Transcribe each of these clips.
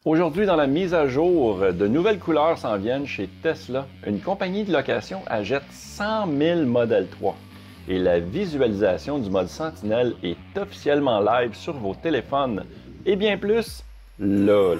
Aujourd'hui, dans la mise à jour, de nouvelles couleurs s'en viennent chez Tesla. Une compagnie de location achète 100 000 Model 3. Et la visualisation du mode Sentinelle est officiellement live sur vos téléphones. Et bien plus, là.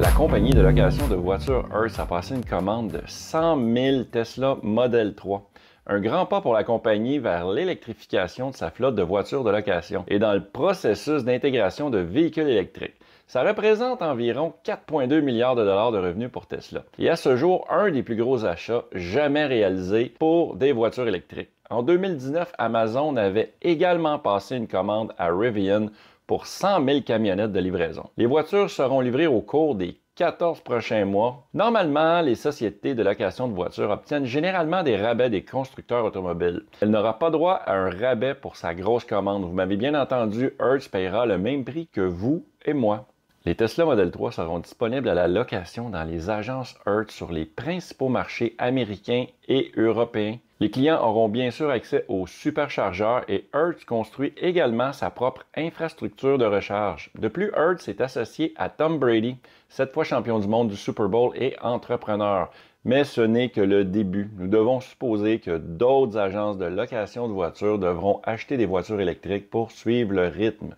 La compagnie de location de voitures Hertz a passé une commande de 100 000 Tesla Model 3. Un grand pas pour la compagnie vers l'électrification de sa flotte de voitures de location et dans le processus d'intégration de véhicules électriques. Ça représente environ 4,2 milliards de dollars de revenus pour Tesla. Et à ce jour, un des plus gros achats jamais réalisés pour des voitures électriques. En 2019, Amazon avait également passé une commande à Rivian pour 100 000 camionnettes de livraison. Les voitures seront livrées au cours des 14 prochains mois. Normalement, les sociétés de location de voitures obtiennent généralement des rabais des constructeurs automobiles. Elle n'aura pas droit à un rabais pour sa grosse commande. Vous m'avez bien entendu, Hertz paiera le même prix que vous et moi. Les Tesla Model 3 seront disponibles à la location dans les agences Hertz sur les principaux marchés américains et européens. Les clients auront bien sûr accès aux superchargeurs et Hertz construit également sa propre infrastructure de recharge. De plus, Hertz est associé à Tom Brady, 7 fois champion du monde du Super Bowl et entrepreneur. Mais ce n'est que le début. Nous devons supposer que d'autres agences de location de voitures devront acheter des voitures électriques pour suivre le rythme.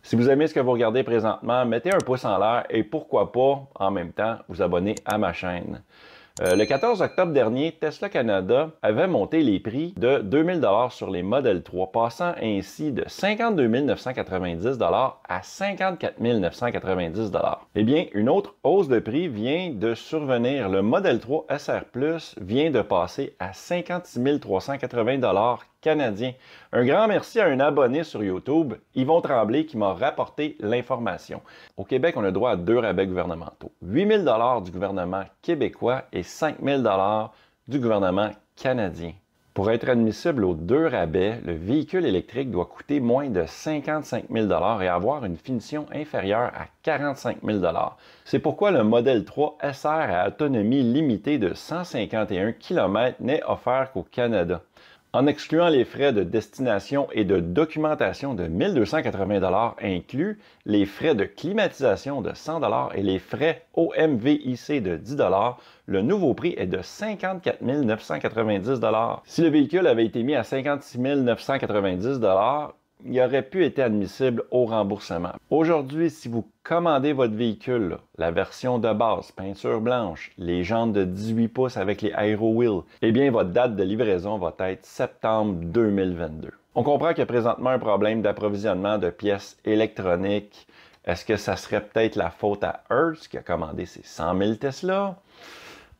Si vous aimez ce que vous regardez présentement, mettez un pouce en l'air et pourquoi pas, en même temps, vous abonner à ma chaîne. Le 14 octobre dernier, Tesla Canada avait monté les prix de 2 000 $ sur les Model 3, passant ainsi de 52 990 $ à 54 990 $. Eh bien, une autre hausse de prix vient de survenir. Le Model 3 SR Plus vient de passer à 56 380 $ canadiens. Un grand merci à un abonné sur YouTube, Yvon Tremblay, qui m'a rapporté l'information. Au Québec, on a droit à 2 rabais gouvernementaux. 8 000 $ du gouvernement québécois et 5 000 $ du gouvernement canadien. Pour être admissible aux 2 rabais, le véhicule électrique doit coûter moins de 55 000 $ et avoir une finition inférieure à 45 000 $. C'est pourquoi le Model 3 SR à autonomie limitée de 151 km n'est offert qu'au Canada. En excluant les frais de destination et de documentation de 1 280 $ inclus, les frais de climatisation de 100 $ et les frais OMVIC de 10 $, le nouveau prix est de 54 990 $. Si le véhicule avait été mis à 56 990 $, il aurait pu être admissible au remboursement. Aujourd'hui, si vous commandez votre véhicule, la version de base, peinture blanche, les jantes de 18 pouces avec les Aero Wheels, eh bien, votre date de livraison va être septembre 2022. On comprend qu'il y a présentement un problème d'approvisionnement de pièces électroniques. Est-ce que ça serait peut-être la faute à Hertz qui a commandé ces 100 000 Tesla?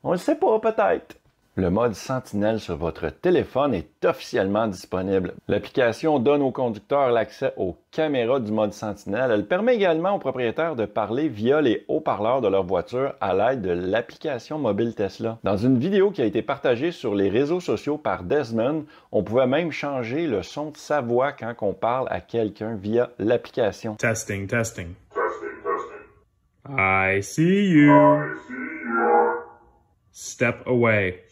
On ne le sait pas, peut-être. Le mode Sentinelle sur votre téléphone est officiellement disponible. L'application donne aux conducteurs l'accès aux caméras du mode Sentinelle. Elle permet également aux propriétaires de parler via les haut-parleurs de leur voiture à l'aide de l'application mobile Tesla. Dans une vidéo qui a été partagée sur les réseaux sociaux par Desmond, on pouvait même changer le son de sa voix quand on parle à quelqu'un via l'application. Testing, testing. Testing, testing. I see you. I see you. Step away.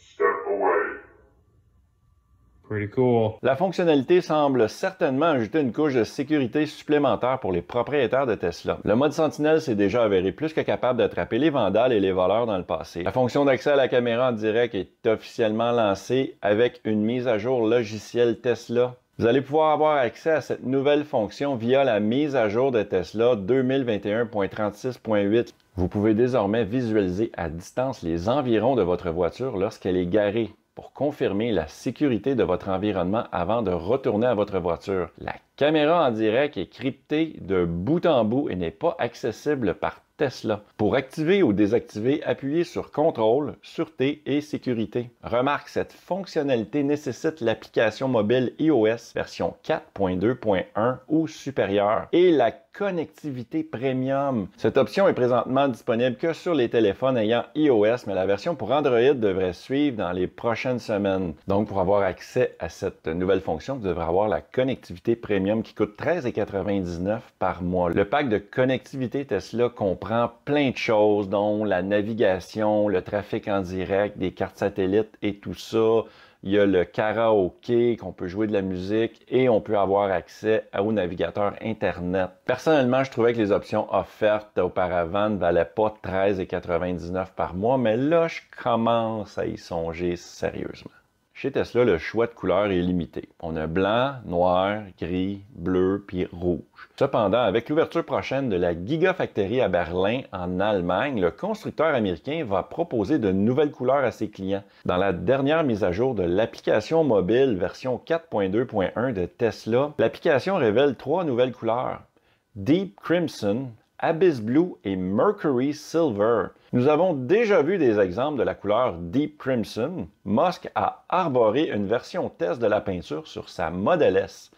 Pretty cool. La fonctionnalité semble certainement ajouter une couche de sécurité supplémentaire pour les propriétaires de Tesla. Le mode Sentinelle s'est déjà avéré plus que capable d'attraper les vandales et les voleurs dans le passé. La fonction d'accès à la caméra en direct est officiellement lancée avec une mise à jour logicielle Tesla. Vous allez pouvoir avoir accès à cette nouvelle fonction via la mise à jour de Tesla 2021.36.8. Vous pouvez désormais visualiser à distance les environs de votre voiture lorsqu'elle est garée, pour confirmer la sécurité de votre environnement avant de retourner à votre voiture. La caméra en direct est cryptée de bout en bout et n'est pas accessible par Tesla. Pour activer ou désactiver, appuyez sur Contrôle, Sûreté et Sécurité. Remarque, cette fonctionnalité nécessite l'application mobile iOS version 4.2.1 ou supérieure et la connectivité premium. Cette option est présentement disponible que sur les téléphones ayant iOS, mais la version pour Android devrait suivre dans les prochaines semaines. Donc, pour avoir accès à cette nouvelle fonction, vous devrez avoir la connectivité premium qui coûte 13,99 $ par mois. Le pack de connectivité Tesla comprend plein de choses, dont la navigation, le trafic en direct, des cartes satellites et tout ça, Il y a le karaoké, qu'on peut jouer de la musique et on peut avoir accès au navigateur Internet. Personnellement, je trouvais que les options offertes auparavant ne valaient pas 13,99 par mois, mais là, je commence à y songer sérieusement. Chez Tesla, le choix de couleurs est limité. On a blanc, noir, gris, bleu puis rouge. Cependant, avec l'ouverture prochaine de la Gigafactory à Berlin, en Allemagne, le constructeur américain va proposer de nouvelles couleurs à ses clients. Dans la dernière mise à jour de l'application mobile version 4.2.1 de Tesla, l'application révèle 3 nouvelles couleurs: Deep Crimson, Abyss Blue et Mercury Silver. Nous avons déjà vu des exemples de la couleur Deep Crimson. Musk a arboré une version test de la peinture sur sa Model S.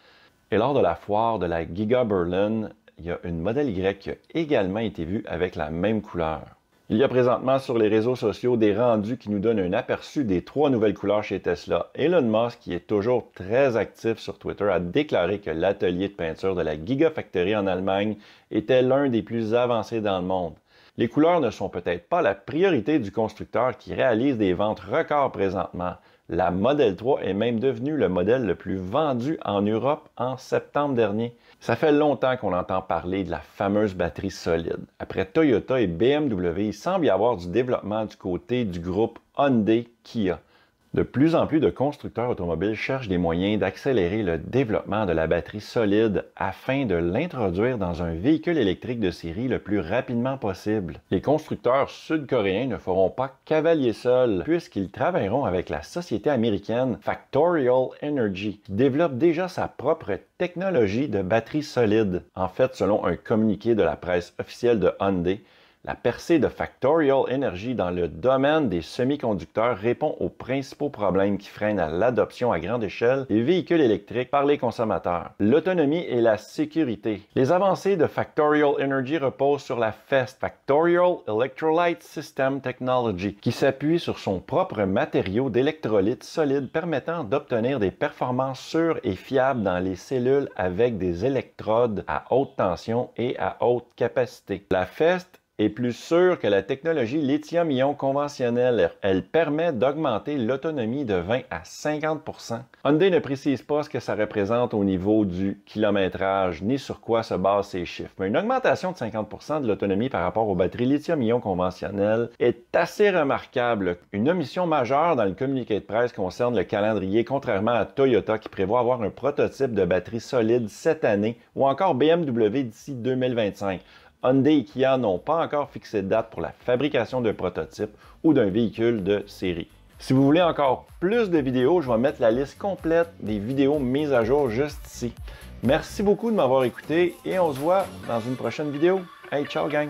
Et lors de la foire de la Giga Berlin, il y a une Model Y qui a également été vue avec la même couleur. Il y a présentement sur les réseaux sociaux des rendus qui nous donnent un aperçu des 3 nouvelles couleurs chez Tesla. Elon Musk, qui est toujours très actif sur Twitter, a déclaré que l'atelier de peinture de la Gigafactory en Allemagne était l'un des plus avancés dans le monde. Les couleurs ne sont peut-être pas la priorité du constructeur qui réalise des ventes records présentement. La Model 3 est même devenue le modèle le plus vendu en Europe en septembre dernier. Ça fait longtemps qu'on entend parler de la fameuse batterie solide. Après Toyota et BMW, il semble y avoir du développement du côté du groupe Hyundai-Kia. De plus en plus de constructeurs automobiles cherchent des moyens d'accélérer le développement de la batterie solide afin de l'introduire dans un véhicule électrique de série le plus rapidement possible. Les constructeurs sud-coréens ne feront pas cavalier seul puisqu'ils travailleront avec la société américaine Factorial Energy, qui développe déjà sa propre technologie de batterie solide. En fait, selon un communiqué de la presse officielle de Hyundai, la percée de Factorial Energy dans le domaine des semi-conducteurs répond aux principaux problèmes qui freinent à l'adoption à grande échelle des véhicules électriques par les consommateurs: l'autonomie et la sécurité. Les avancées de Factorial Energy reposent sur la FEST, Factorial Electrolyte System Technology, qui s'appuie sur son propre matériau d'électrolyte solide permettant d'obtenir des performances sûres et fiables dans les cellules avec des électrodes à haute tension et à haute capacité. La FEST est plus sûre que la technologie lithium-ion conventionnelle. Elle permet d'augmenter l'autonomie de 20 à 50%. Hyundai ne précise pas ce que ça représente au niveau du kilométrage, ni sur quoi se basent ces chiffres. Mais une augmentation de 50% de l'autonomie par rapport aux batteries lithium-ion conventionnelles est assez remarquable. Une omission majeure dans le communiqué de presse concerne le calendrier, contrairement à Toyota qui prévoit avoir un prototype de batterie solide cette année, ou encore BMW d'ici 2025. Hyundai et Kia n'ont pas encore fixé de date pour la fabrication d'un prototype ou d'un véhicule de série. Si vous voulez encore plus de vidéos, je vais mettre la liste complète des vidéos mises à jour juste ici. Merci beaucoup de m'avoir écouté et on se voit dans une prochaine vidéo. Hey, ciao gang!